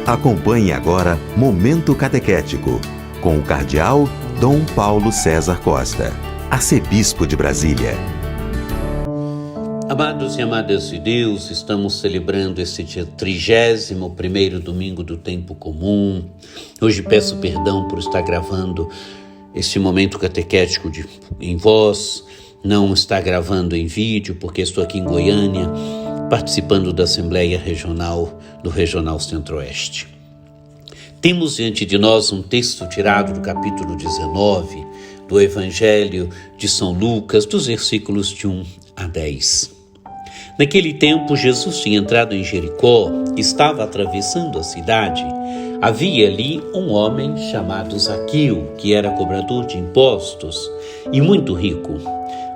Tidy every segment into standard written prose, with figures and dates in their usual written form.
Acompanhe agora Momento Catequético, com o Cardeal Dom Paulo César Costa, arcebispo de Brasília. Amados e amadas de Deus, estamos celebrando esse dia 31º domingo do tempo comum. Hoje peço perdão por estar gravando esse momento catequético em voz, não estar gravando em vídeo, porque estou aqui em Goiânia, participando da Assembleia Regional do Regional Centro-Oeste. Temos diante de nós um texto tirado do capítulo 19 do Evangelho de São Lucas, dos versículos de 1 a 10. Naquele tempo, Jesus tinha entrado em Jericó, estava atravessando a cidade. Havia ali um homem chamado Zaqueu, que era cobrador de impostos e muito rico.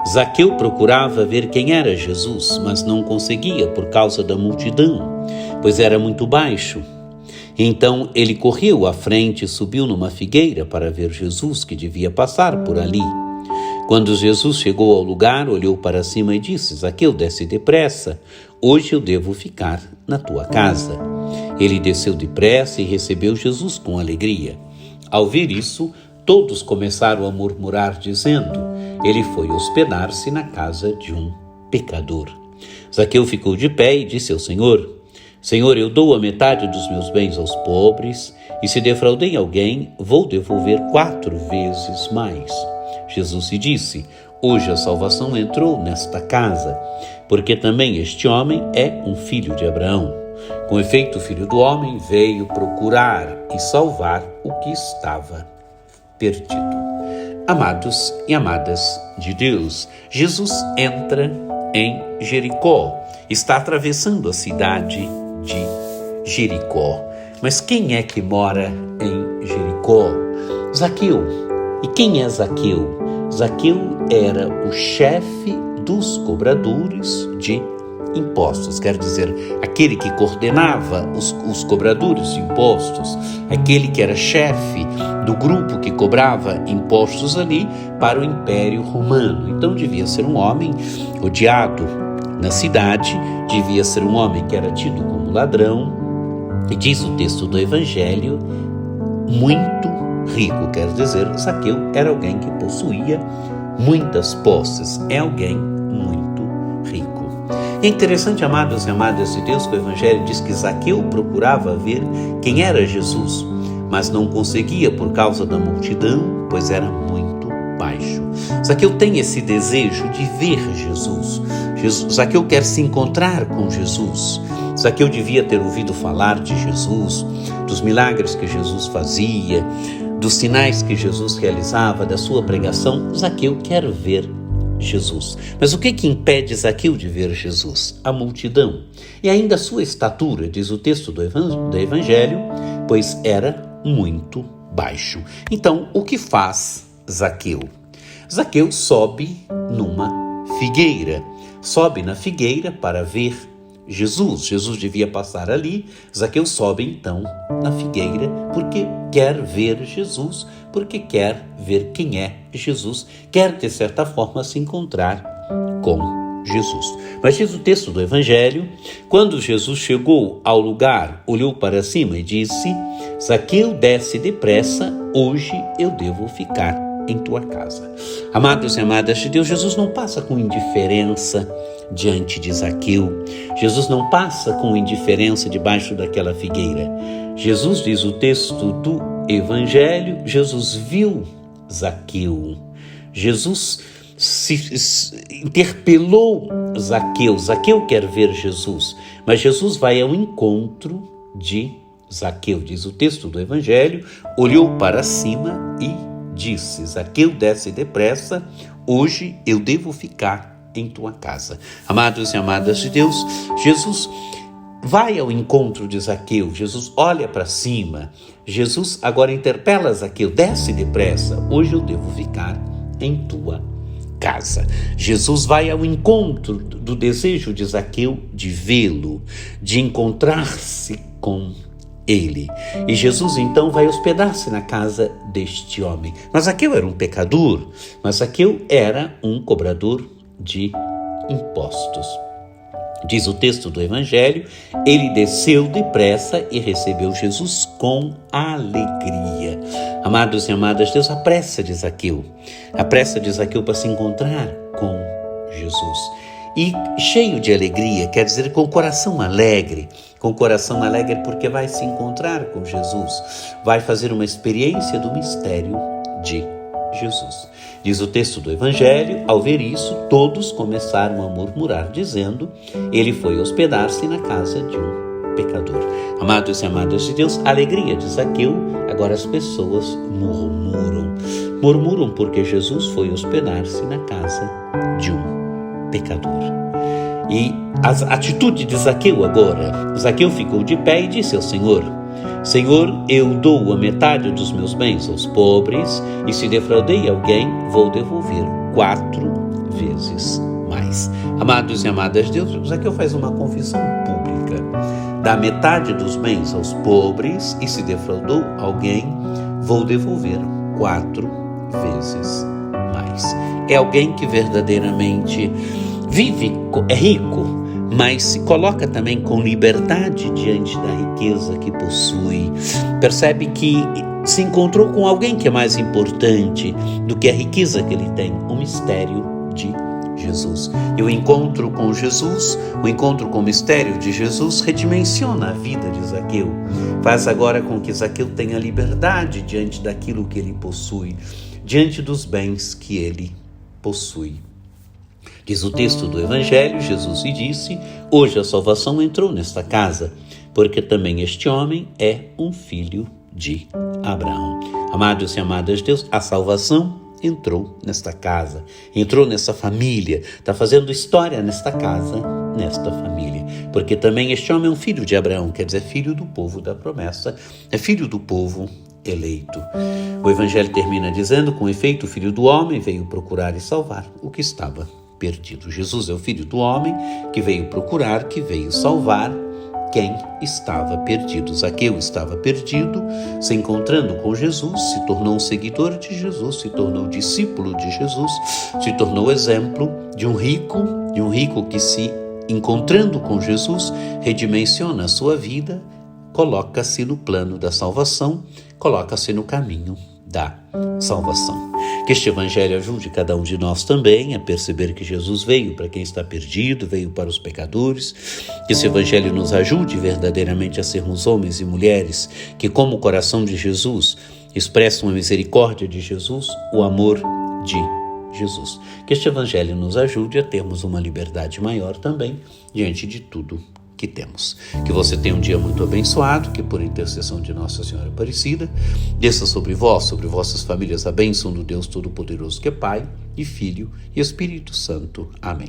Zaqueu procurava ver quem era Jesus, mas não conseguia por causa da multidão, pois era muito baixo. Então ele correu à frente e subiu numa figueira para ver Jesus, que devia passar por ali. Quando Jesus chegou ao lugar, olhou para cima e disse: Zaqueu, desce depressa, hoje eu devo ficar na tua casa. Ele desceu depressa e recebeu Jesus com alegria. Ao ver isso, todos começaram a murmurar, dizendo: ele foi hospedar-se na casa de um pecador. Zaqueu ficou de pé e disse ao Senhor: Senhor, eu dou a metade dos meus bens aos pobres, e se defraudei alguém, vou devolver 4 vezes mais. Jesus lhe disse: hoje a salvação entrou nesta casa, porque também este homem é um filho de Abraão. Com efeito, o Filho do Homem veio procurar e salvar o que estava perdido. Amados e amadas de Deus, Jesus entra em Jericó, está atravessando a cidade de Jericó. Mas quem é que mora em Jericó? Zaqueu. E quem é Zaqueu? Zaqueu era o chefe dos cobradores de impostos, quer dizer, aquele que coordenava os cobradores de impostos, aquele que era chefe do grupo que cobrava impostos ali para o Império Romano. Então devia ser um homem odiado na cidade, devia ser um homem que era tido como ladrão, e diz o texto do Evangelho, muito rico, quer dizer, Zaqueu era alguém que possuía muitas posses, é alguém muito rico. É interessante, amados e amadas de Deus, que o Evangelho diz que Zaqueu procurava ver quem era Jesus, mas não conseguia por causa da multidão, pois era muito baixo. Zaqueu tem esse desejo de ver Jesus. Zaqueu quer se encontrar com Jesus. Zaqueu devia ter ouvido falar de Jesus, dos milagres que Jesus fazia, dos sinais que Jesus realizava, da sua pregação. Zaqueu quer ver Jesus. Mas o que impede Zaqueu de ver Jesus? A multidão. E ainda a sua estatura, diz o texto do Evangelho, pois era muito baixo. Então, o que faz Zaqueu? Zaqueu sobe numa figueira. Sobe na figueira para ver Jesus. Jesus devia passar ali. Zaqueu sobe então na figueira porque quer ver Jesus, porque quer ver quem é Jesus, quer de certa forma se encontrar com Jesus. Mas diz o texto do Evangelho, quando Jesus chegou ao lugar, olhou para cima e disse: Zaqueu, desce depressa, hoje eu devo ficar em tua casa. Amados e amadas de Deus, Jesus não passa com indiferença diante de Zaqueu. Jesus não passa com indiferença debaixo daquela figueira. Jesus, diz o texto do Evangelho, Jesus viu Zaqueu. Jesus interpelou Zaqueu. Zaqueu quer ver Jesus, mas Jesus vai ao encontro de Zaqueu. Diz o texto do Evangelho, olhou para cima e disse: Zaqueu, desce depressa, hoje eu devo ficar em tua casa. Amados e amadas de Deus, Jesus vai ao encontro de Zaqueu, Jesus olha para cima, Jesus agora interpela Zaqueu: desce depressa, hoje eu devo ficar em tua casa. Jesus vai ao encontro do desejo de Zaqueu de vê-lo, de encontrar-se com ele. E Jesus então vai hospedar-se na casa deste homem. Mas Zaqueu era um pecador, mas Zaqueu era um cobrador de impostos. Diz o texto do Evangelho, ele desceu depressa e recebeu Jesus com alegria. Amados e amadas, Deus apressa de Zaqueu para se encontrar com Jesus. E cheio de alegria, quer dizer com coração alegre porque vai se encontrar com Jesus, vai fazer uma experiência do mistério de Jesus. Diz o texto do Evangelho, ao ver isso, todos começaram a murmurar, dizendo, ele foi hospedar-se na casa de um pecador. Amados e amadas de Deus, a alegria de Zaqueu, agora as pessoas murmuram porque Jesus foi hospedar-se na casa de um pecador. E a atitude de Zaqueu agora, Zaqueu ficou de pé e disse ao Senhor, Senhor, eu dou a metade dos meus bens aos pobres, e se defraudei alguém, vou devolver 4 vezes mais. Amados e amadas de Deus, Zaqueu faz uma confissão pública. Dá metade dos bens aos pobres, e se defraudou alguém, vou devolver 4 vezes mais. É alguém que verdadeiramente vive, é rico, mas se coloca também com liberdade diante da riqueza que possui. Percebe que se encontrou com alguém que é mais importante do que a riqueza que ele tem, o mistério de Jesus. E o encontro com Jesus, o encontro com o mistério de Jesus redimensiona a vida de Zaqueu. Faz agora com que Zaqueu tenha liberdade diante daquilo que ele possui, diante dos bens que ele possui. Diz o texto do Evangelho, Jesus lhe disse, hoje a salvação entrou nesta casa, porque também este homem é um filho de Abraão. Amados e amadas de Deus, a salvação entrou nesta casa, entrou nessa família, está fazendo história nesta casa, nesta família, porque também este homem é um filho de Abraão, quer dizer, filho do povo da promessa, é filho do povo eleito. O Evangelho termina dizendo, com efeito, o Filho do Homem veio procurar e salvar o que estava perdido. Jesus é o Filho do Homem que veio procurar, que veio salvar quem estava perdido. Zaqueu estava perdido, se encontrando com Jesus, se tornou um seguidor de Jesus, se tornou discípulo de Jesus, se tornou exemplo de um rico que se encontrando com Jesus, redimensiona a sua vida, coloca-se no plano da salvação, coloca-se no caminho da salvação. Que este Evangelho ajude cada um de nós também a perceber que Jesus veio para quem está perdido, veio para os pecadores. Que esse Evangelho nos ajude verdadeiramente a sermos homens e mulheres que, como o coração de Jesus, expressam a misericórdia de Jesus, o amor de Jesus. Que este Evangelho nos ajude a termos uma liberdade maior também diante de tudo que temos. Que você tenha um dia muito abençoado, que por intercessão de Nossa Senhora Aparecida, desça sobre vós, sobre vossas famílias, a bênção do Deus Todo-Poderoso que é Pai e Filho e Espírito Santo. Amém.